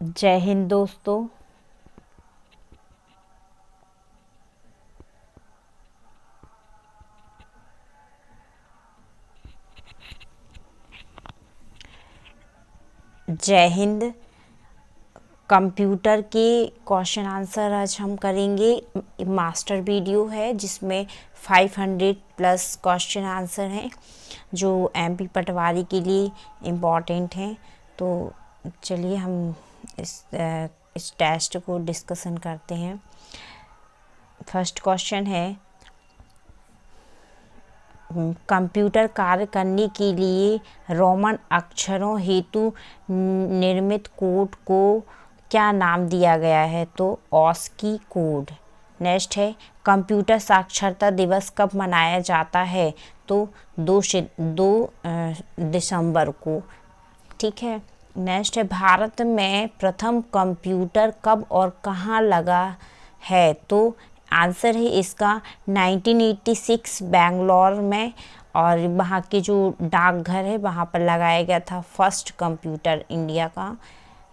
जय हिंद दोस्तों। जय हिंद। कंप्यूटर के क्वेश्चन आंसर आज हम करेंगे। मास्टर वीडियो है जिसमें 500 प्लस क्वेश्चन आंसर हैं जो एमपी पटवारी के लिए इम्पॉर्टेंट हैं। तो चलिए हम इस टेस्ट को डिस्कशन करते हैं। फर्स्ट क्वेश्चन है, कंप्यूटर कार्य करने के लिए रोमन अक्षरों हेतु निर्मित कोड को क्या नाम दिया गया है? तो ऑस्की कोड। नेक्स्ट है, कंप्यूटर साक्षरता दिवस कब मनाया जाता है? तो 2 दिसंबर को। ठीक है। नेक्स्ट है, भारत में प्रथम कंप्यूटर कब और कहाँ लगा है? तो आंसर है इसका 1986 बेंगलोर में, और वहाँ के जो डाकघर है वहाँ पर लगाया गया था फर्स्ट कंप्यूटर इंडिया का।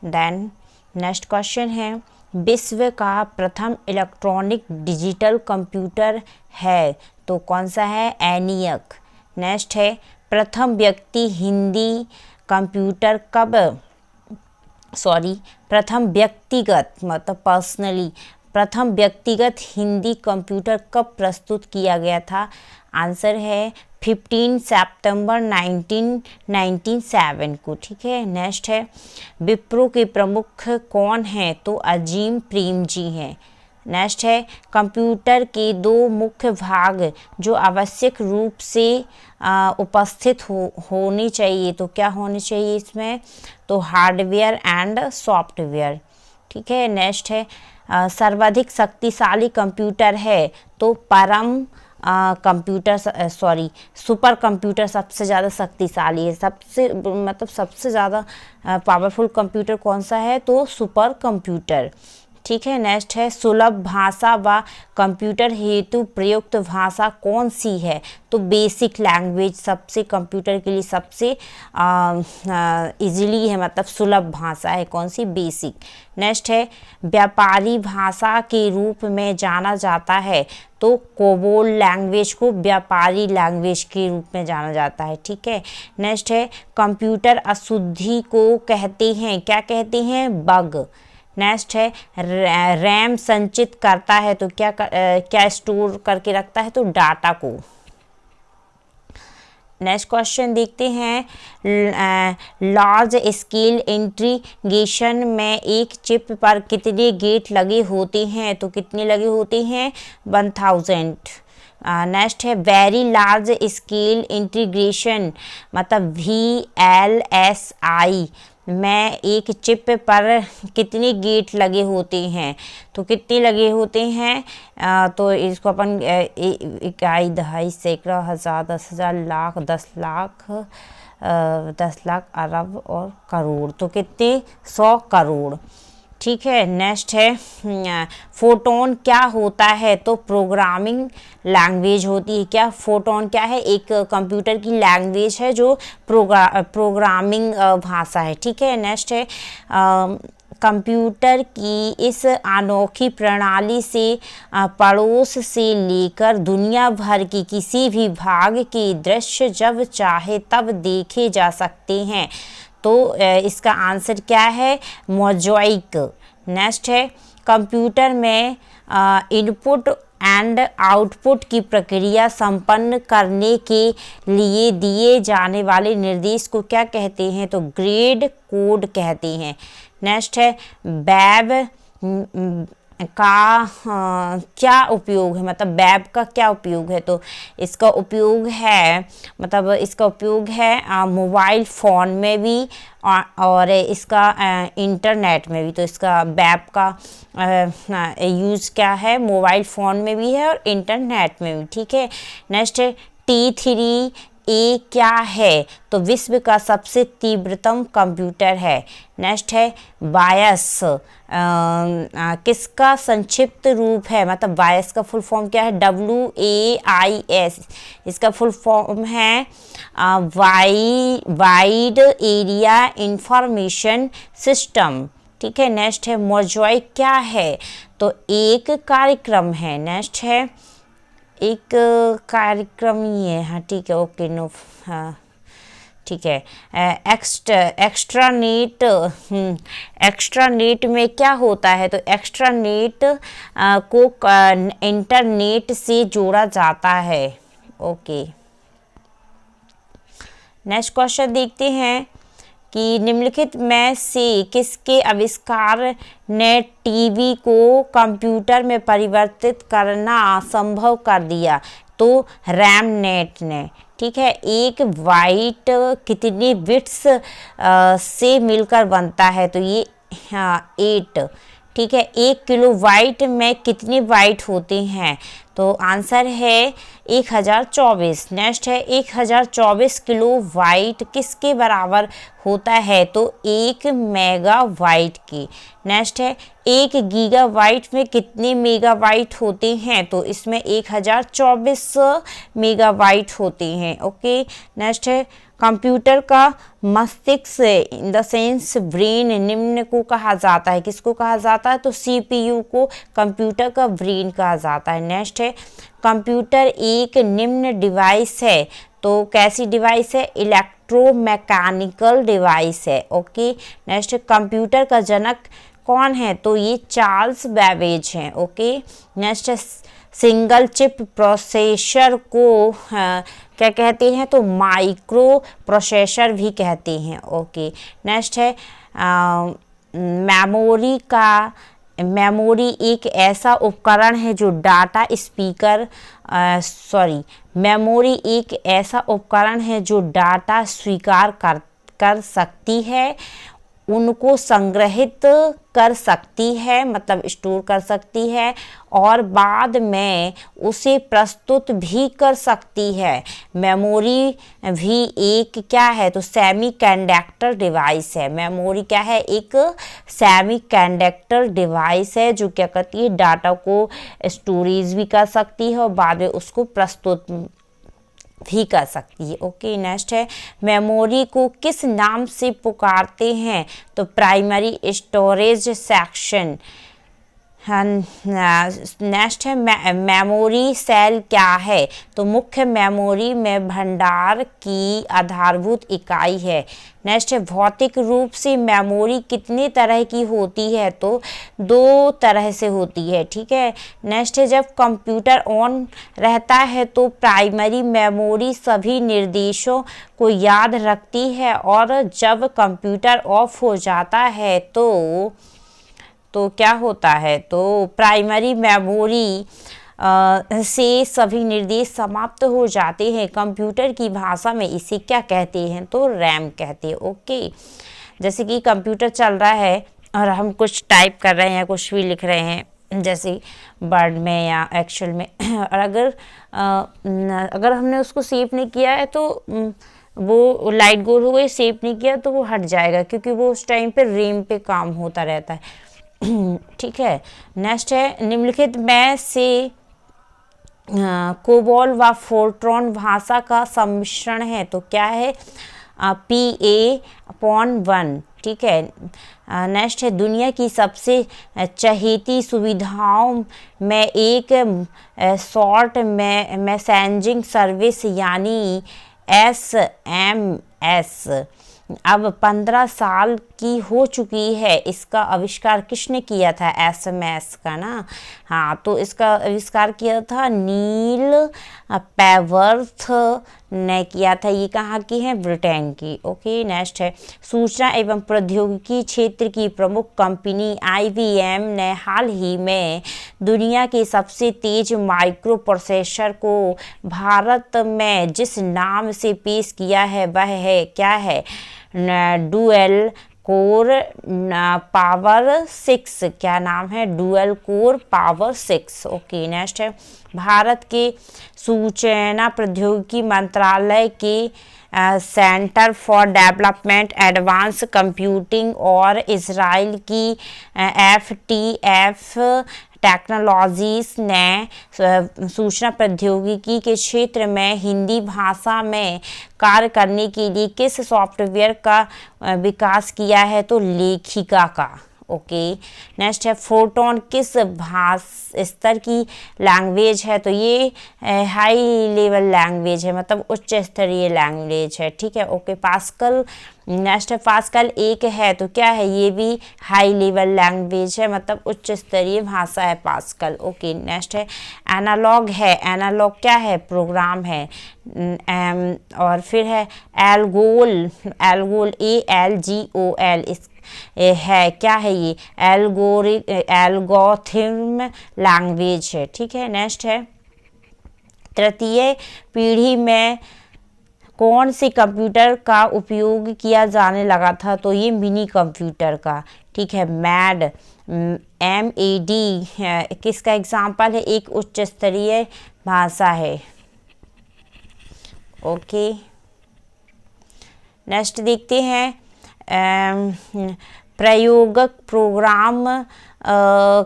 देन नेक्स्ट क्वेश्चन है, विश्व का प्रथम इलेक्ट्रॉनिक डिजिटल कंप्यूटर है? तो कौन सा है? एनियक। नेक्स्ट है, प्रथम व्यक्ति हिंदी कंप्यूटर कब प्रथम व्यक्तिगत मतलब पर्सनली प्रथम व्यक्तिगत हिंदी कंप्यूटर कब प्रस्तुत किया गया था? आंसर है 15 सितंबर 1997 को। ठीक है। नेक्स्ट है, विप्रो के प्रमुख कौन हैं? तो अजीम प्रेम जी हैं। नेक्स्ट है, कंप्यूटर के 2 मुख्य भाग जो आवश्यक रूप से उपस्थित होनी चाहिए, तो क्या होनी चाहिए इसमें? तो हार्डवेयर एंड सॉफ्टवेयर। ठीक है। नेक्स्ट है, सर्वाधिक शक्तिशाली कंप्यूटर है? तो सुपर कंप्यूटर सबसे ज़्यादा शक्तिशाली है। सबसे ज़्यादा पावरफुल कंप्यूटर कौन सा है? तो सुपर कंप्यूटर। ठीक है। नेक्स्ट है, सुलभ भाषा व कंप्यूटर हेतु प्रयुक्त भाषा कौन सी है? तो बेसिक लैंग्वेज सबसे कंप्यूटर के लिए सबसे इजीली है, मतलब सुलभ भाषा है। कौन सी? बेसिक। नेक्स्ट है, व्यापारी भाषा के रूप में जाना जाता है? तो कोबोल लैंग्वेज को व्यापारी लैंग्वेज के रूप में जाना जाता है। ठीक है। नेक्स्ट है, कंप्यूटर अशुद्धि को कहते हैं, क्या कहते हैं? बग। नेक्स्ट है, रैम संचित करता है तो क्या स्टोर करके रखता है? तो डाटा को। नेक्स्ट क्वेश्चन देखते हैं, लार्ज स्केल इंटीग्रेशन में एक चिप पर कितने गेट लगे होते हैं? तो कितने लगे होते हैं? 1000। नेक्स्ट है, वेरी लार्ज स्केल इंटीग्रेशन मतलब VLSI में एक चिप पर कितने गेट लगे होते हैं? तो कितने लगे होते हैं? तो इसको अपन इकाई, दहाई, सैकड़ा, हज़ार, 10,000, लाख, 10 लाख, 10 लाख, अरब और करोड़। तो कितने? 100 करोड़। ठीक है। नेक्स्ट है, फोटोन क्या होता है? तो प्रोग्रामिंग लैंग्वेज होती है। क्या फोटोन क्या है? एक कंप्यूटर की लैंग्वेज है जो प्रोग्रामिंग भाषा है। ठीक है। नेक्स्ट है, कंप्यूटर की इस अनोखी प्रणाली से पड़ोस से लेकर दुनिया भर की किसी भी भाग के दृश्य जब चाहे तब देखे जा सकते हैं। तो इसका आंसर क्या है? मोज़ाइक। नेक्स्ट है, कंप्यूटर में इनपुट एंड आउटपुट की प्रक्रिया संपन्न करने के लिए दिए जाने वाले निर्देश को क्या कहते हैं? तो ग्रेड कोड कहते हैं। नेक्स्ट है, वेब का क्या उपयोग है? मतलब वेब का क्या उपयोग है? तो इसका उपयोग है मोबाइल फ़ोन में भी और इसका इंटरनेट में भी। तो इसका वेब का यूज़ क्या है? मोबाइल फ़ोन में भी है और इंटरनेट में भी। ठीक है। नेक्स्ट है, T3A क्या है? तो विश्व का सबसे तीव्रतम कंप्यूटर है। नेक्स्ट है, बायस किसका संक्षिप्त रूप है? मतलब बायस का फुल फॉर्म क्या है? WAIS। इसका फुल फॉर्म है वाइड एरिया इंफॉर्मेशन सिस्टम। ठीक है। नेक्स्ट है मोज़ेक क्या है, तो एक कार्यक्रम है। नेक्स्ट है एक कार्यक्रम ही है, हाँ ठीक है, ओके नो, हाँ ठीक है। एक्स्ट्रानेट, एक्स्ट्रानेट में क्या होता है, तो एक्स्ट्रानेट को इंटरनेट से जोड़ा जाता है। ओके, नेक्स्ट क्वेश्चन देखते हैं कि निम्नलिखित में से किसके आविष्कार ने टीवी को कंप्यूटर में परिवर्तित करना संभव कर दिया, तो रैमनेट ने। ठीक है। एक बाइट कितने बिट्स से मिलकर बनता है, तो ये हाँ 8। ठीक है। 1 किलोबाइट में कितने बाइट होते हैं, तो आंसर है 1024। नेक्स्ट है 1024 किलोबाइट किसके बराबर होता है, तो 1 मेगाबाइट की। नेक्स्ट है 1 गीगाबाइट में कितने मेगाबाइट होते हैं, तो इसमें 1024 मेगाबाइट होते हैं। ओके, नेक्स्ट है कंप्यूटर का मस्तिष्क इन द सेंस ब्रेन निम्न को कहा जाता है, किसको कहा जाता है, तो सीपीयू को कंप्यूटर का ब्रेन कहा जाता है। नेक्स्ट है कंप्यूटर एक निम्न डिवाइस है, तो कैसी डिवाइस है, इलेक्ट्रोमैकेनिकल डिवाइस है। ओके, नेक्स्ट कंप्यूटर का जनक कौन है, तो ये चार्ल्स बेबेज हैं। ओके, नेक्स्ट है सिंगल चिप प्रोसेसर को क्या कहते हैं, तो माइक्रो प्रोसेसर भी कहते हैं। ओके, नेक्स्ट है मेमोरी एक ऐसा उपकरण है जो डाटा स्पीकर मेमोरी एक ऐसा उपकरण है जो डाटा स्वीकार कर सकती है, उनको संग्रहित कर सकती है, मतलब स्टोर कर सकती है, और बाद में उसे प्रस्तुत भी कर सकती है। मेमोरी भी एक क्या है, तो सेमी कंडक्टर डिवाइस है। मेमोरी क्या है, एक सेमी कंडक्टर डिवाइस है जो क्या करती है, डाटा को स्टोरेज भी कर सकती है और बाद में उसको प्रस्तुत भी कर सकती है। ओके, नेक्स्ट है मेमोरी को किस नाम से पुकारते हैं, तो प्राइमरी स्टोरेज सेक्शन। नेक्स्ट है मेमोरी सेल क्या है, तो मुख्य मेमोरी में भंडार की आधारभूत इकाई है। नेक्स्ट है भौतिक रूप से मेमोरी कितने तरह की होती है, तो 2 तरह से होती है। ठीक है। नेक्स्ट है जब कंप्यूटर ऑन रहता है तो प्राइमरी मेमोरी सभी निर्देशों को याद रखती है, और जब कंप्यूटर ऑफ हो जाता है तो क्या होता है, तो प्राइमरी मेमोरी से सभी निर्देश समाप्त हो जाते हैं। कंप्यूटर की भाषा में इसे क्या कहते हैं, तो रैम कहते हैं। ओके, जैसे कि कंप्यूटर चल रहा है और हम कुछ टाइप कर रहे हैं, कुछ भी लिख रहे हैं, जैसे वर्ड में या एक्सेल में, और अगर हमने उसको सेव नहीं किया है तो वो लाइट गोल हो गई, सेव नहीं किया तो वो हट जाएगा, क्योंकि वो उस टाइम पे रैम पे काम होता रहता है। ठीक है। नेक्स्ट है निम्नलिखित में से कोबोल व फोर्ट्रॉन भाषा का सम्मिश्रण है, तो क्या है, PA/1। ठीक है। नेक्स्ट है दुनिया की सबसे चहेती सुविधाओं में एक शॉर्ट मैसेजिंग सर्विस यानी SMS अब 15 साल की हो चुकी है। इसका आविष्कार किसने किया था, SMS का ना, हाँ, तो इसका आविष्कार किया था नील पेवर्थ ने किया था। ये कहाँ की है, ब्रिटेन की। ओके, नेक्स्ट है सूचना एवं प्रौद्योगिकी क्षेत्र की प्रमुख कंपनी IBM ने हाल ही में दुनिया के सबसे तेज माइक्रो प्रोसेसर को भारत में जिस नाम से पेश किया है वह है क्या है, डुअल कोर पावर 6। क्या नाम है, dual core power 6। Okay, next है भारत के सूचना प्रौद्योगिकी मंत्रालय के centre for development advance computing और इजराइल की FTF टेक्नोलॉजीज ने सूचना प्रौद्योगिकी के क्षेत्र में हिंदी भाषा में कार्य करने के लिए किस सॉफ्टवेयर का विकास किया है, तो लेखिका का। ओके। नेक्स्ट है फोटोन किस भाषा स्तर की लैंग्वेज है, तो ये हाई लेवल लैंग्वेज है, मतलब उच्च स्तरीय लैंग्वेज है, ठीक है, ओके। पास्कल, नेक्स्ट है पास्कल एक है, तो क्या है, ये भी हाई लेवल लैंग्वेज है, मतलब उच्च स्तरीय भाषा है पास्कल, ओके। नेक्स्ट है एनालॉग है, एनालॉग क्या है, प्रोग्राम है। और फिर है एल्गोल, एल्गोल ALGOL, इस है क्या है, ये एल्गोरिथम लैंग्वेज है, ठीक है। नेक्स्ट है तृतीय पीढ़ी में कौन से कंप्यूटर का उपयोग किया जाने लगा था, तो ये मिनी कंप्यूटर का, ठीक है। MAD किसका एग्जाम्पल है, एक उच्च स्तरीय भाषा है, ओके। नेक्स्ट देखते हैं प्रयोगक प्रोग्राम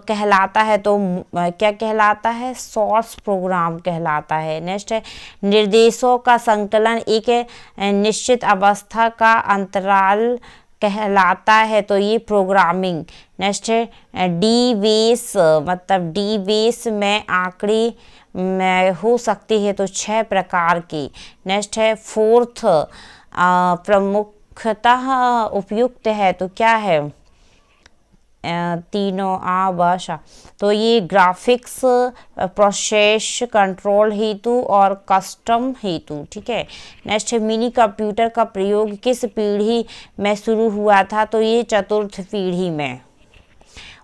कहलाता है, तो क्या कहलाता है, सोर्स प्रोग्राम कहलाता है। नेक्स्ट है निर्देशों का संकलन एक निश्चित अवस्था का अंतराल कहलाता है, तो ये प्रोग्रामिंग। नेक्स्ट है डी बेस, मतलब डी बेस में आंकड़े में हो सकती है, तो 6 प्रकार की। नेक्स्ट है फोर्थ प्रमुखतः उपयुक्त है, तो क्या है, तीनों भाषा, तो ये ग्राफिक्स प्रोसेस कंट्रोल हेतु और कस्टम हेतु, ठीक है। नेक्स्ट है मिनी कंप्यूटर का प्रयोग किस पीढ़ी में शुरू हुआ था, तो ये चतुर्थ पीढ़ी में,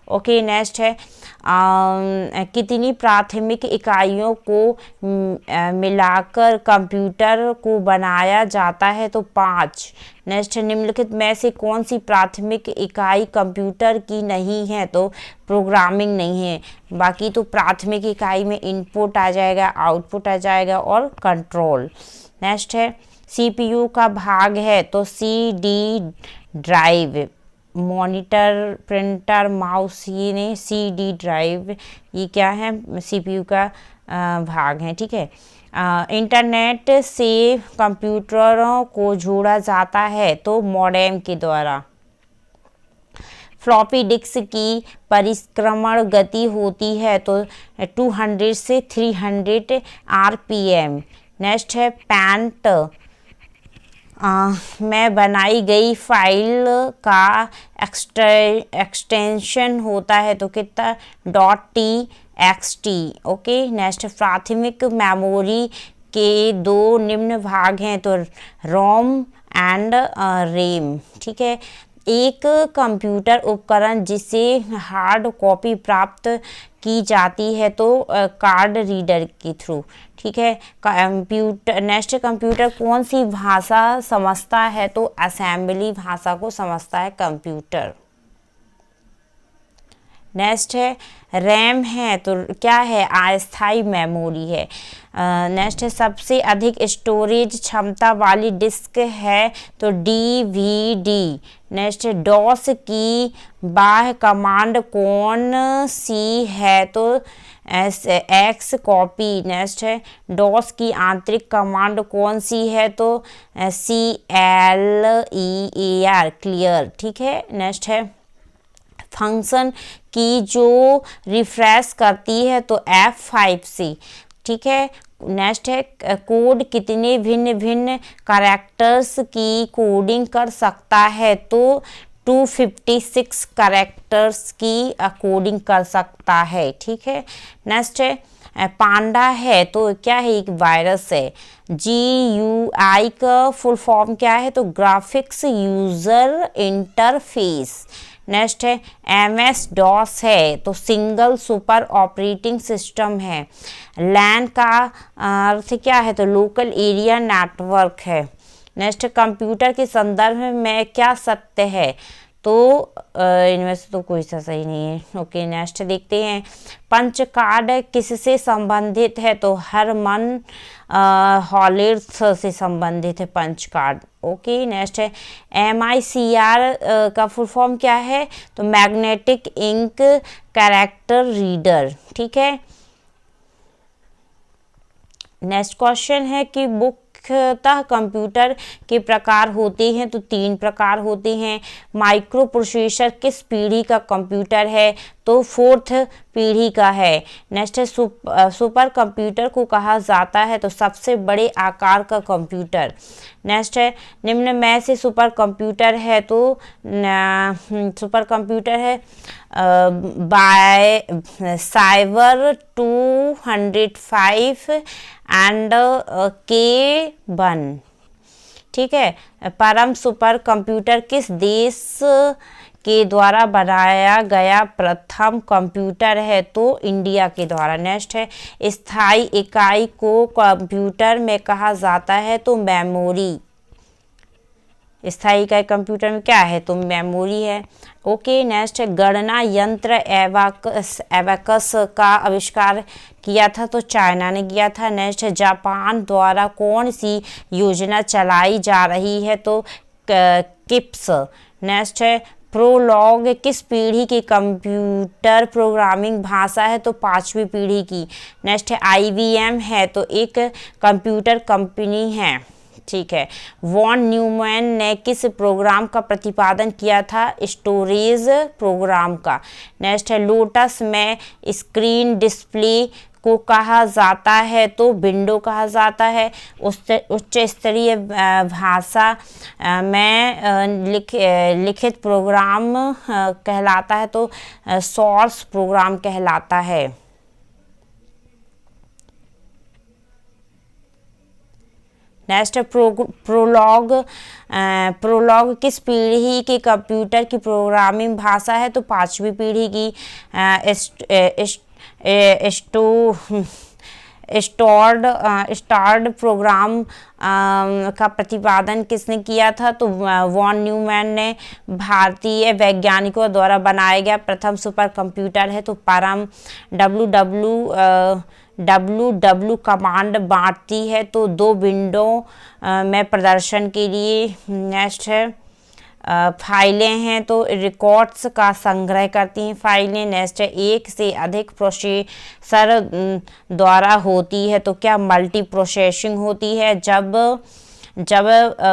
ओके। नेक्स्ट है कितनी प्राथमिक इकाइयों को मिलाकर कंप्यूटर को बनाया जाता है, तो 5। नेक्स्ट है निम्नलिखित में से कौन सी प्राथमिक इकाई कंप्यूटर की नहीं है, तो प्रोग्रामिंग नहीं है, बाकी तो प्राथमिक इकाई में इनपुट आ जाएगा, आउटपुट आ जाएगा और कंट्रोल। नेक्स्ट है CPU का भाग है, तो CD drive, monitor, printer, mouse, ये नहीं, CD ड्राइव, ये क्या है, CPU का भाग है, ठीक है। इंटरनेट से कंप्यूटरों को जोड़ा जाता है, तो मॉडेम के द्वारा। फ्लॉपी डिस्क की परिक्रमण गति होती है, तो 200 से 300 RPM। नेक्स्ट है पैंट में बनाई गई फाइल का एक्सटेंशन होता है, तो कितना, .txt, ओके। नेक्स्ट प्राथमिक मेमोरी के 2 निम्न भाग हैं, तो रोम एंड रैम, ठीक है। एक कंप्यूटर उपकरण जिसे हार्ड कॉपी प्राप्त की जाती है, तो कार्ड रीडर के थ्रू, ठीक है। कंप्यूटर, नेक्स्ट कंप्यूटर कौन सी भाषा समझता है, तो असेंबली भाषा को समझता है कंप्यूटर। नेक्स्ट है रैम है, तो क्या है, अस्थायी मेमोरी है। नेक्स्ट है सबसे अधिक स्टोरेज क्षमता वाली डिस्क है, तो DVD। नेक्स्ट है डॉस की बाह्य कमांड कौन सी है, तो X कॉपी। नेक्स्ट है डॉस की आंतरिक कमांड कौन सी है, तो CLEAR, क्लियर, ठीक है। नेक्स्ट है फंक्शन की जो रिफ्रेश करती है, तो F5C, ठीक है। नेक्स्ट है कोड कितने भिन्न भिन्न कैरेक्टर्स की कोडिंग कर सकता है, तो 256 कैरेक्टर्स की कोडिंग कर सकता है, ठीक है। नेक्स्ट है पांडा है, तो क्या है, एक वायरस है। GUI का फुल फॉर्म क्या है, तो ग्राफिक्स यूजर इंटरफेस। नेक्स्ट है MS-DOS है, तो सिंगल सुपर ऑपरेटिंग सिस्टम है। LAN का अर्थ क्या है, तो लोकल एरिया नेटवर्क है। नेक्स्ट कंप्यूटर के संदर्भ में क्या सत्य है, तो इनमें से तो कोई सा सही नहीं है, ओके। नेक्स्ट देखते हैं पंच कार्ड किससे संबंधित है, तो हरमन हॉलिर्थ से संबंधित है पंच कार्ड, ओके। नेक्स्ट है MICR का फुल फॉर्म क्या है, तो मैग्नेटिक इंक कैरेक्टर रीडर, ठीक है। नेक्स्ट क्वेश्चन है कि बुक मुख्यतः कंप्यूटर के प्रकार होते हैं तो 3 प्रकार होते हैं। माइक्रो प्रोसेसर किस पीढ़ी का कंप्यूटर है तो 4th पीढ़ी का है। नेक्स्ट है सुपर कंप्यूटर को कहा जाता है तो सबसे बड़े आकार का कंप्यूटर। नेक्स्ट है निम्न में से सुपर कंप्यूटर है तो सुपर कंप्यूटर है साइबर 205 एंड K1। ठीक है। परम सुपर कंप्यूटर किस देश के द्वारा बनाया गया प्रथम कंप्यूटर है तो इंडिया के द्वारा। नेक्स्ट है स्थायी इकाई को कंप्यूटर में कहा जाता है तो मेमोरी। स्थायी इकाई कंप्यूटर में क्या है तो मेमोरी है। ओके। नेक्स्ट है गणना यंत्र एबाकस का आविष्कार किया था तो चाइना ने किया था। नेक्स्ट है जापान द्वारा कौन सी योजना चलाई जा रही है तो किप्स। नेक्स्ट है प्रोलॉग किस पीढ़ी की कंप्यूटर प्रोग्रामिंग भाषा है तो 5वीं पीढ़ी की। नेक्स्ट है IBM है तो एक कंप्यूटर कंपनी है। ठीक है। वॉन न्यूमैन ने किस प्रोग्राम का प्रतिपादन किया था स्टोरेज प्रोग्राम का। नेक्स्ट है लोटस में स्क्रीन डिस्प्ले को कहा जाता है तो विंडो कहा जाता है। उच्च स्तरीय भाषा में लिखित प्रोग्राम कहलाता है तो सोर्स प्रोग्राम कहलाता है। नेक्स्ट प्रोलॉग किस पीढ़ी की कंप्यूटर की प्रोग्रामिंग भाषा है तो 5वीं पीढ़ी की। स्टार्ड प्रोग्राम का प्रतिपादन किसने किया था तो वॉन न्यूमैन ने। भारतीय वैज्ञानिकों द्वारा बनाया गया प्रथम सुपर कंप्यूटर है तो परम। डब्ल्यू कमांड बांटती है तो 2 विंडो में प्रदर्शन के लिए। नेक्स्ट है फाइलें हैं तो रिकॉर्ड्स का संग्रह करती हैं फाइलें। नेक्स्ट है एक से अधिक प्रोसेसर द्वारा होती है तो क्या मल्टी प्रोसेसिंग होती है। जब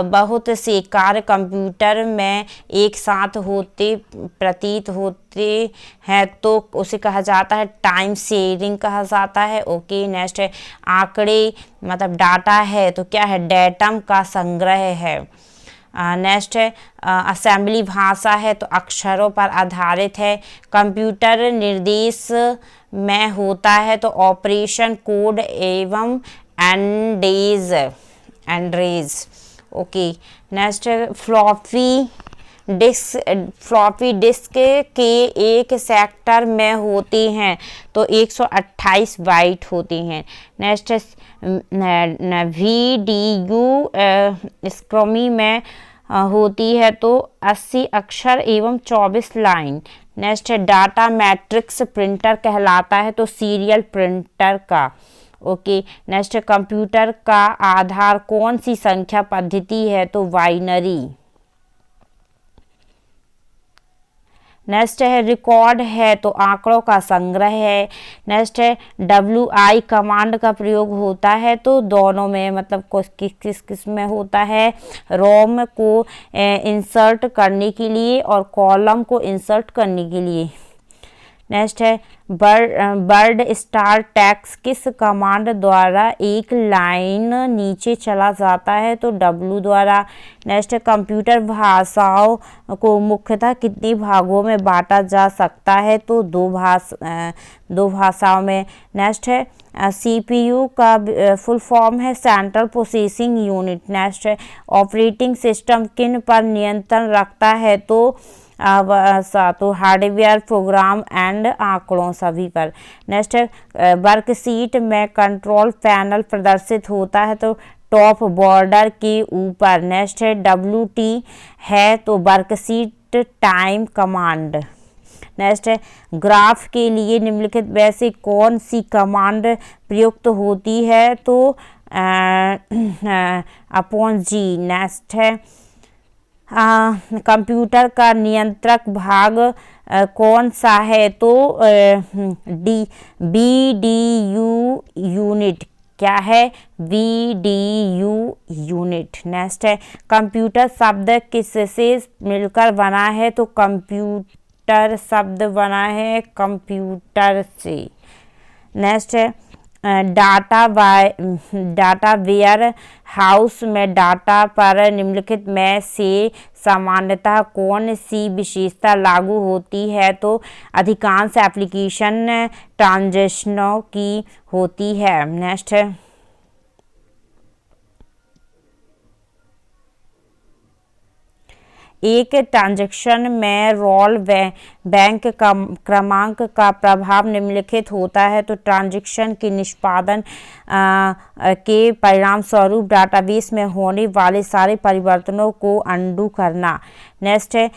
बहुत से कार्य कंप्यूटर में एक साथ प्रतीत होते हैं तो उसे कहा जाता है टाइम शेयरिंग कहा जाता है। ओके। नेक्स्ट है आंकड़े मतलब डाटा है तो क्या है डेटम का संग्रह है। नेक्स्ट है असेंबली भाषा है तो अक्षरों पर आधारित है। कंप्यूटर निर्देश में होता है तो ऑपरेशन कोड एवं एंड्रेज। ओके। नेक्स्ट फ्लॉपी डिस्क के एक सेक्टर में होती हैं तो 128 बाइट होती हैं। नेक्स्ट VDU स्क्रमी में होती है तो 80 अक्षर एवं 24 लाइन। नेक्स्ट है डाटा मैट्रिक्स प्रिंटर कहलाता है तो सीरियल प्रिंटर का। ओके। नेक्स्ट कंप्यूटर का आधार कौन सी संख्या पद्धति है तो बाइनरी। नेक्स्ट है रिकॉर्ड है तो आंकड़ों का संग्रह है। नेक्स्ट है WI कमांड का प्रयोग होता है तो दोनों में मतलब किस में होता है रोम को इंसर्ट करने के लिए और कॉलम को इंसर्ट करने के लिए। नेक्स्ट है बर्ड स्टार टेक्स्ट किस कमांड द्वारा एक लाइन नीचे चला जाता है तो W द्वारा। नेक्स्ट है कंप्यूटर भाषाओं को मुख्यतः कितने भागों में बांटा जा सकता है तो 2 भाषाओं में। नेक्स्ट है CPU का फुल फॉर्म है सेंट्रल प्रोसेसिंग यूनिट। नेक्स्ट है ऑपरेटिंग सिस्टम किन पर नियंत्रण रखता है तो हार्डवेयर प्रोग्राम एंड आंकड़ों सभी पर। नेक्स्ट है वर्कशीट में कंट्रोल पैनल प्रदर्शित होता है तो टॉप बॉर्डर के ऊपर। नेक्स्ट है WT है तो वर्कशीट टाइम कमांड। नेक्स्ट है ग्राफ के लिए निम्नलिखित में से कौन सी कमांड प्रयुक्त होती है तो /G। नेक्स्ट है कंप्यूटर का नियंत्रक भाग कौन सा है तो BDU यूनिट। क्या है? VDU unit. नेक्स्ट है कंप्यूटर शब्द किससे मिलकर बना है? तो कंप्यूटर शब्द बना है कंप्यूटर से। नेक्स्ट है डाटा वेयर हाउस में डाटा पर निम्नलिखित में से सामान्यतः कौन सी विशेषता लागू होती है? तो अधिकांश एप्लीकेशन ट्रांजैक्शनों की होती है। नेक्स्ट है एक ट्रांजैक्शन में रोल बैंक क्रमांक का प्रभाव निम्नलिखित होता है। तो ट्रांजैक्शन के निष्पादन के परिणाम स्वरूप डाटाबेस में होने वाले सारे परिवर्तनों को अनडू करना। नेक्स्ट है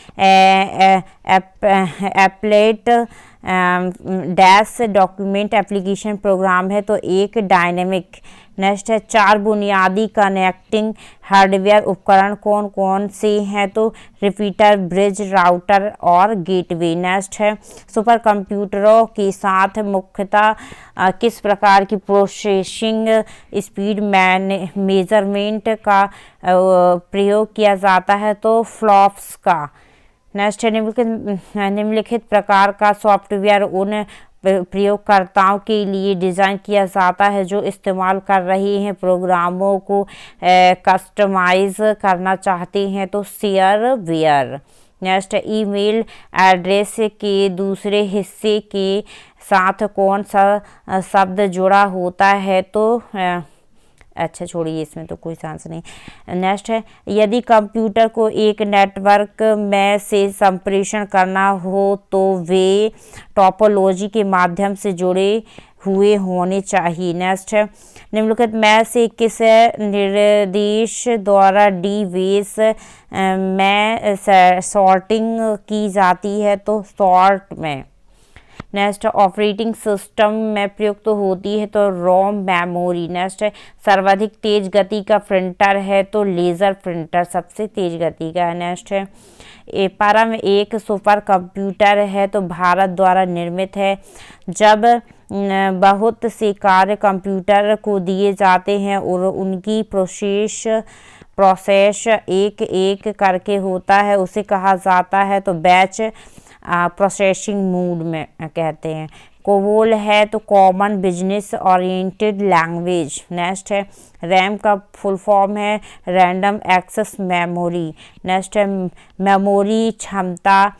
applet dash document application program है तो एक डायनेमिक। नेक्स्ट है 4 बुनियादी कनेक्टिंग हार्डवेयर उपकरण कौन कौन से हैं? तो रिपीटर, ब्रिज, राउटर और गेटवे। नेक्स्ट है सुपर कंप्यूटरों के साथ मुख्यतः किस प्रकार की प्रोसेसिंग स्पीड मेजरमेंट का प्रयोग किया जाता है? तो फ्लॉप्स का। नेक्स्ट है निम्नलिखित प्रकार का सॉफ्टवेयर उन प्रयोगकर्ताओं के लिए डिज़ाइन किया जाता है जो इस्तेमाल कर रहे हैं प्रोग्रामों को कस्टमाइज करना चाहते हैं। तो शेयरवेयर। नेक्स्ट ईमेल एड्रेस के दूसरे हिस्से के साथ कौन सा शब्द जुड़ा होता है? तो अच्छा छोड़िए, इसमें तो कोई चांस नहीं। नेक्स्ट है यदि कंप्यूटर को एक नेटवर्क में से संप्रेषण करना हो तो वे टोपोलॉजी के माध्यम से जुड़े हुए होने चाहिए। नेक्स्ट है निम्नलिखित में से किस निर्देश द्वारा डीबीएस में सॉर्टिंग की जाती है? तो सॉर्ट में। नेक्स्ट ऑपरेटिंग सिस्टम में प्रयुक्त होती है तो रोम मेमोरी। नेक्स्ट सर्वाधिक तेज गति का प्रिंटर है तो लेज़र प्रिंटर सबसे तेज गति का है। नेक्स्ट है परम एक सुपर कंप्यूटर है तो भारत द्वारा निर्मित है। जब बहुत से कार्य कंप्यूटर को दिए जाते हैं और उनकी प्रोसेस एक एक करके होता है उसे कहा जाता है तो बैच प्रोसेसिंग मोड में कहते हैं। कोबोल है तो common business oriented language. Next है रैम का फुल फॉर्म है रैंडम एक्सेस मेमोरी। नेक्स्ट है मेमोरी क्षमता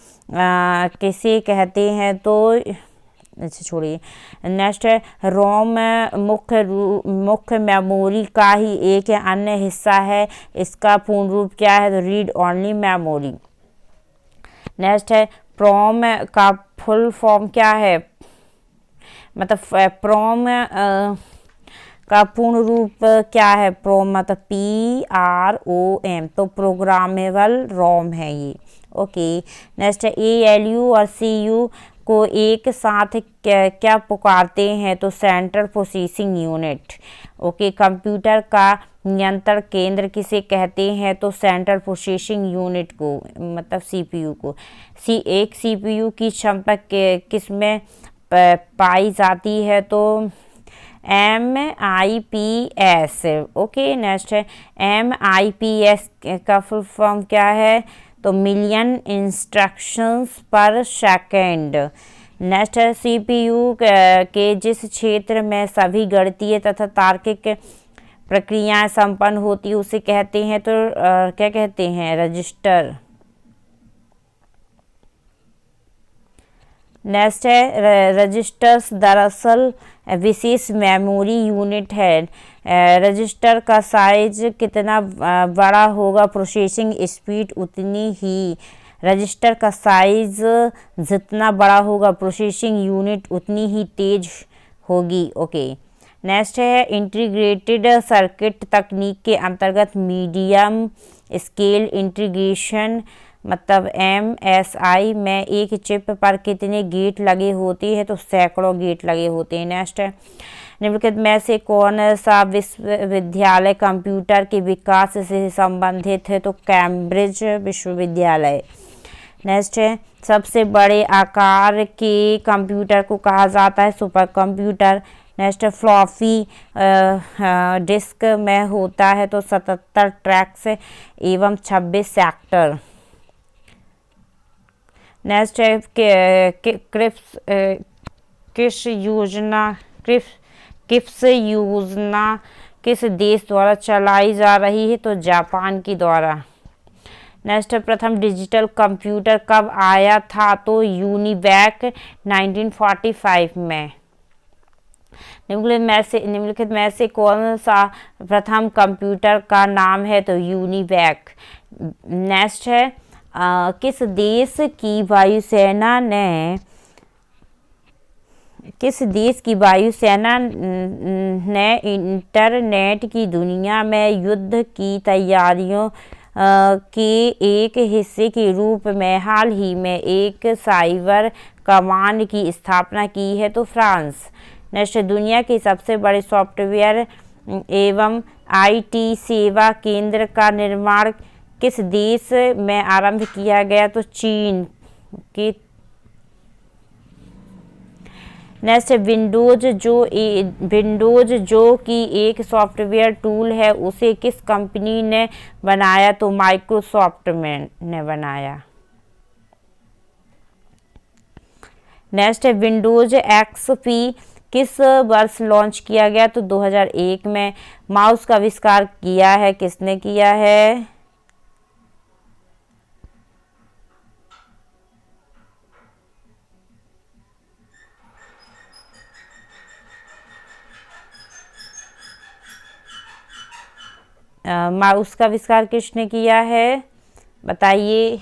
किसे कहते हैं? तो अच्छा छोड़िए। नेक्स्ट है रोम मुख्य मेमोरी का ही एक अन्य हिस्सा है, इसका पूर्ण रूप क्या है? तो रीड ओनली मेमोरी। नेक्स्ट है प्रोम का फुल फॉर्म क्या है? मतलब प्रोम का पूर्ण रूप क्या है? प्रोम मतलब PROM तो प्रोग्रामेबल रोम है ये। ओके। नेक्स्ट है ALU और CU को एक साथ क्या पुकारते हैं? तो central processing unit. Okay. Computer का नियंत्रण केंद्र किसे कहते हैं? तो सेंट्रल प्रोसेसिंग यूनिट को मतलब CPU को। एक CPU की क्षमता किसमें पाई जाती है? तो MIPS। ओके। नेक्स्ट है MIPS का फुल फॉर्म क्या है? तो मिलियन इंस्ट्रक्शंस पर सेकेंड। नेक्स्ट है CPU के जिस क्षेत्र में सभी गणितीय तथा तार्किक प्रक्रियाएं संपन्न होती है उसे कहते हैं तो क्या कहते हैं? रजिस्टर। नेक्स्ट है रजिस्टर्स दरअसल विशेष मेमोरी यूनिट है। रजिस्टर का साइज कितना बड़ा होगा? प्रोसेसिंग स्पीड उतनी ही। रजिस्टर का साइज जितना बड़ा होगा प्रोसेसिंग यूनिट उतनी ही तेज होगी। ओके। नेक्स्ट है इंटीग्रेटेड सर्किट तकनीक के अंतर्गत मीडियम स्केल इंटीग्रेशन मतलब MSI में एक चिप पर कितने गेट लगे होते हैं? तो सैकड़ों गेट लगे होते हैं। नेक्स्ट है निम्नलिखित में से कौन सा विश्वविद्यालय कंप्यूटर के विकास से संबंधित है? तो कैम्ब्रिज विश्वविद्यालय। नेक्स्ट है सबसे बड़े आकार के कंप्यूटर को कहा जाता है super computer. Next floppy disk में होता है तो 77 ट्रैक्स एवं 26 सेक्टर। नेक्स्ट है क्रिप्स किप्स योजना किस देश द्वारा चलाई जा रही है तो जापान की द्वारा। नेक्स्ट प्रथम डिजिटल कंप्यूटर कब आया था तो यूनिवैक 1945 में। निम्नलिखित में से कौन सा प्रथम कंप्यूटर का नाम है तो यूनिवैक। नेक्स्ट है किस देश की वायुसेना ने इंटरनेट की दुनिया में युद्ध की तैयारियों के एक हिस्से के रूप में हाल ही में एक साइबर कमांड की स्थापना की है तो फ्रांस। नेक्स्ट दुनिया के सबसे बड़े सॉफ्टवेयर एवं आईटी सेवा केंद्र का निर्माण किस देश में आरंभ किया गया तो चीन के। नेक्स्ट विंडोज जो कि एक सॉफ्टवेयर टूल है उसे किस कंपनी ने बनाया तो माइक्रोसॉफ्ट ने बनाया। नेक्स्ट है विंडोज एक्सपी किस वर्ष लॉन्च किया गया तो 2001 में। माउस का आविष्कार किया है किसने किया है। माउस का आविष्कार किसने किया है बताइए।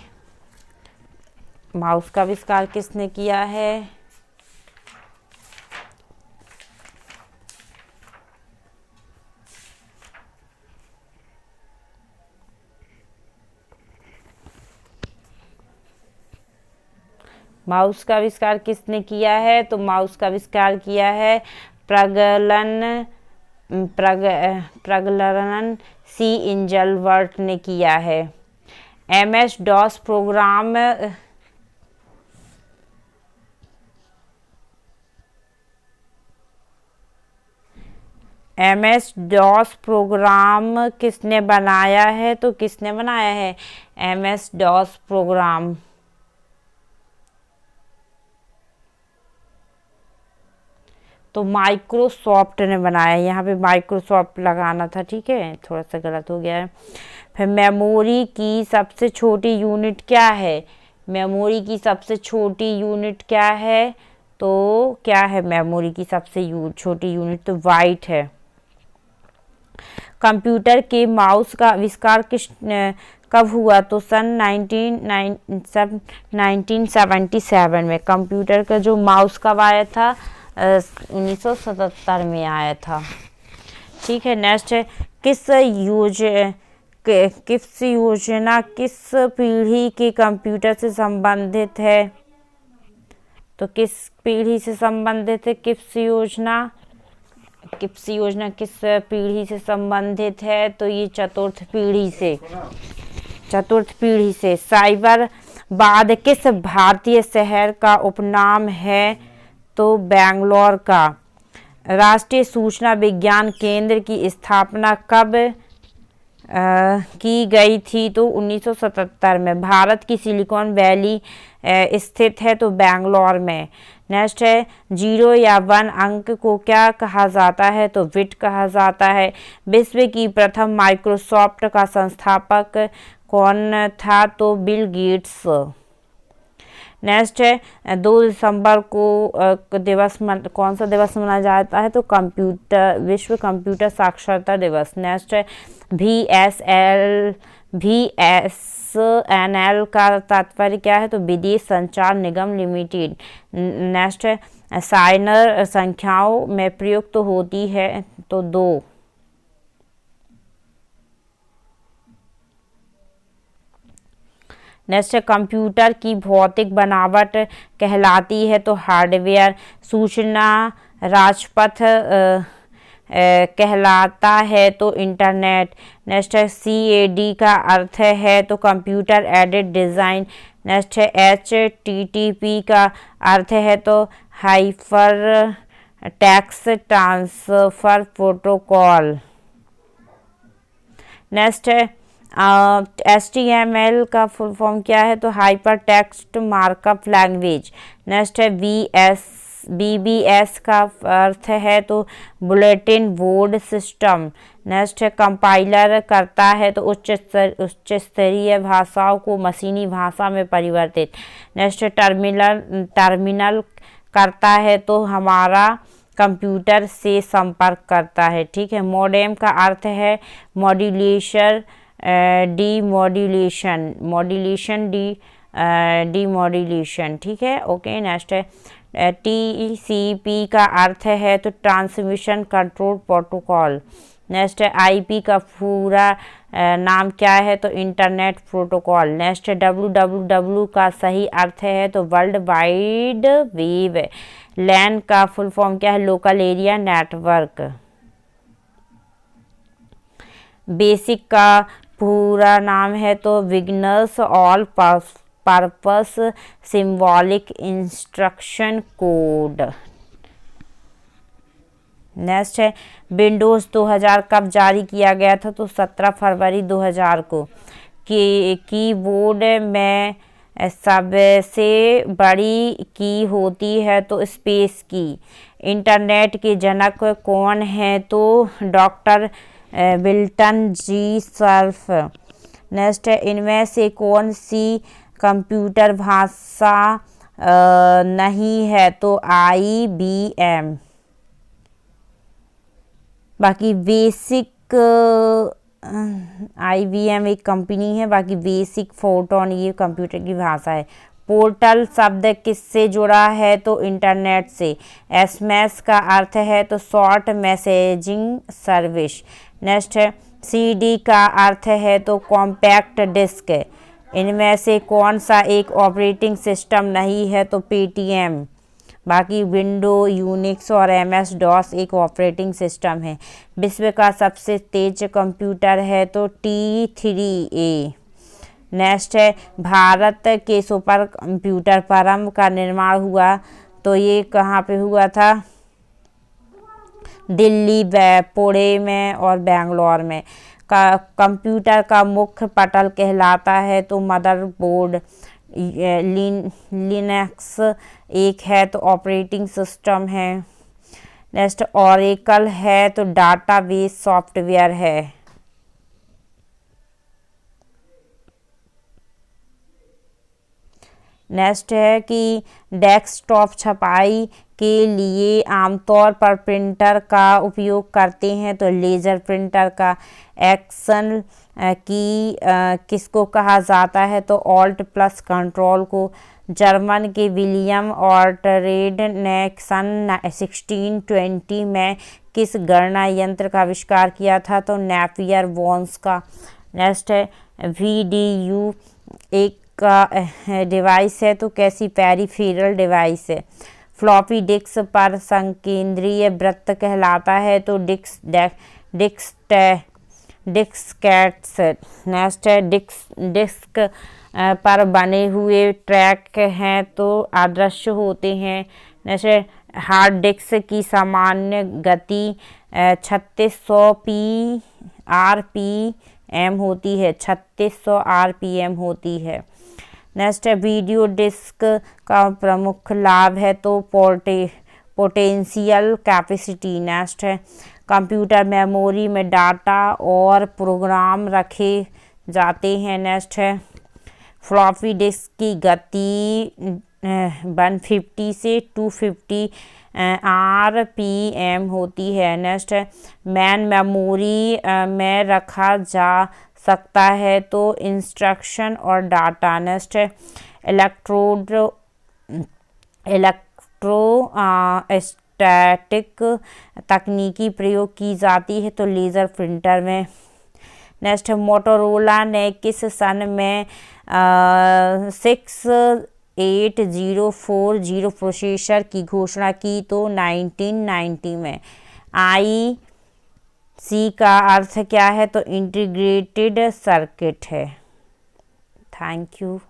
माउस का आविष्कार किसने किया है। माउस का आविष्कार किसने किया है तो माउस का आविष्कार किया है प्रगलन सी इंजलवर्ट ने किया है। एमएस डॉस प्रोग्राम किसने बनाया है तो किसने बनाया है एमएस डॉस प्रोग्राम। तो माइक्रोसॉफ्ट ने बनाया। यहाँ पे माइक्रोसॉफ्ट लगाना था, ठीक है, थोड़ा सा गलत हो गया है। फिर मेमोरी की सबसे छोटी यूनिट क्या है। मेमोरी की सबसे छोटी यूनिट क्या है तो क्या है मेमोरी की सबसे छोटी यूनिट तो बाइट है। कंप्यूटर के माउस का आविष्कार कब हुआ तो सन 1977 में। कंप्यूटर का जो माउस कब आया था 1977 में आया था, ठीक है। नेक्स्ट है किस योजना किस पीढ़ी के कंप्यूटर से संबंधित है तो किस पीढ़ी से संबंधित है किप्स योजना किस पीढ़ी से संबंधित है तो ये चतुर्थ पीढ़ी से। साइबराबाद किस भारतीय शहर का उपनाम है तो बेंगलोर का। राष्ट्रीय सूचना विज्ञान केंद्र की स्थापना कब की गई थी तो 1977 में। भारत की सिलिकॉन वैली स्थित है तो बेंगलोर में। नेक्स्ट है 0 या 1 अंक को क्या कहा जाता है तो बिट कहा जाता है। विश्व की प्रथम माइक्रोसॉफ्ट का संस्थापक कौन था तो बिल गेट्स। नेक्स्ट है 2 दिसंबर को कौन सा दिवस मनाया जाता है तो विश्व कंप्यूटर साक्षरता दिवस। नेक्स्ट है VSNL का तात्पर्य क्या है तो विदेश संचार निगम लिमिटेड। नेक्स्ट है साइनर संख्याओं में प्रयुक्त होती है तो 2। नेक्स्ट कंप्यूटर की भौतिक बनावट कहलाती है तो हार्डवेयर। सूचना राजपथ कहलाता है तो इंटरनेट। नेक्स्ट है CAD का अर्थ है तो कंप्यूटर एडेड डिज़ाइन। नेक्स्ट है HTTP का अर्थ है तो टैक्स ट्रांसफर प्रोटोकॉल। नेक्स्ट है HTML का फुल फॉर्म क्या है, तो hyper text markup language. Next है BBS का अर्थ है तो बुलेटिन बोर्ड सिस्टम। नेक्स्ट है कंपाइलर करता है तो उच्च स्तरीय भाषाओं को मशीनी भाषा में परिवर्तित। नेक्स्ट टर्मिनल करता है तो हमारा कंप्यूटर से संपर्क करता है, ठीक है। मॉडेम का अर्थ है मॉड्यूलेशन डीमॉड्यूलेशन, ठीक है, ओके। नेक्स्ट है TCP का अर्थ है तो ट्रांसमिशन कंट्रोल प्रोटोकॉल। नेक्स्ट है IP का पूरा नाम क्या है, तो इंटरनेट प्रोटोकॉल। नेक्स्ट है WWW का सही अर्थ है तो वर्ल्ड वाइड वेब। लैन का फुल फॉर्म क्या है, लोकल एरिया नेटवर्क। बेसिक का पूरा नाम है तो beginners all purpose symbolic instruction code. Next है विंडोज़ 2000 कब जारी किया गया था, तो 17 फरवरी 2000 को। कीबोर्ड में सबसे बड़ी की होती है तो स्पेस की। इंटरनेट के जनक कौन है, तो डॉक्टर विल्टन जी सर्फ। नेक्स्ट है इनमें से कौन सी कंप्यूटर भाषा नहीं है, तो IBM। बाकी बेसिक IBM एक कंपनी है, बाकी बेसिक फोटोन ये कंप्यूटर की भाषा है। पोर्टल शब्द किससे जुड़ा है, तो इंटरनेट से। SMS का अर्थ है तो शॉर्ट मैसेजिंग सर्विस। नेक्स्ट है CD का अर्थ है तो कॉम्पैक्ट डिस्क। इनमें से कौन सा एक ऑपरेटिंग सिस्टम नहीं है, तो पेटीएम। बाकी विंडो, यूनिक्स और MS-DOS एक ऑपरेटिंग सिस्टम है। विश्व का सबसे तेज कंप्यूटर है तो T3A। नेक्स्ट है भारत के सुपर कंप्यूटर परम का निर्माण हुआ, तो ये कहाँ पे हुआ था, दिल्ली, पुणे में और बेंगलोर में। कंप्यूटर का मुख्य पटल कहलाता है तो मदरबोर्ड। लिनक्स एक है तो ऑपरेटिंग सिस्टम है। नेक्स्ट ओरेकल है तो डाटाबेस सॉफ्टवेयर है। नेक्स्ट है कि डेस्कटॉप छपाई के लिए आमतौर पर प्रिंटर का उपयोग करते हैं तो लेज़र प्रिंटर का। एक्शन की किसको कहा जाता है, तो ऑल्ट प्लस कंट्रोल को। जर्मन के विलियम ऑर्टरेड ने सन 1620 में किस गणना यंत्र का आविष्कार किया था, तो नेपियर बोन्स का। नेक्स्ट है VDU एक का डिवाइस है तो कैसी पेरिफेरल डिवाइस है। फ्लॉपी डिस्क पर संकेंद्रीय वृत्त कहलाता है तो डिस्केट्स। नेक्स्ट है डिस्क पर बने हुए ट्रैक हैं तो अदृश्य होते हैं। नेक्स्ट है हार्ड डिस्क की सामान्य गति 3600 RPM होती है, 3600 RPM होती है। नेक्स्ट है वीडियो डिस्क का प्रमुख लाभ है तो पोटेंशियल कैपेसिटी। नेक्स्ट है कंप्यूटर मेमोरी में डाटा और प्रोग्राम रखे जाते हैं। नेक्स्ट है फ्लॉपी डिस्क की गति 150 से 250 RPM होती है। नेक्स्ट है मैन मेमोरी में रखा जा सकता है तो इंस्ट्रक्शन और डाटा। नेक्स्ट है इलेक्ट्रोस्टैटिक तकनीकी प्रयोग की जाती है तो लेज़र प्रिंटर में। नेक्स्ट है मोटोरोला ने किस सन में 6804 प्रोसेसर की घोषणा की, तो 1990 में। IC का अर्थ क्या है, तो इंटीग्रेटेड सर्किट है। Thank you.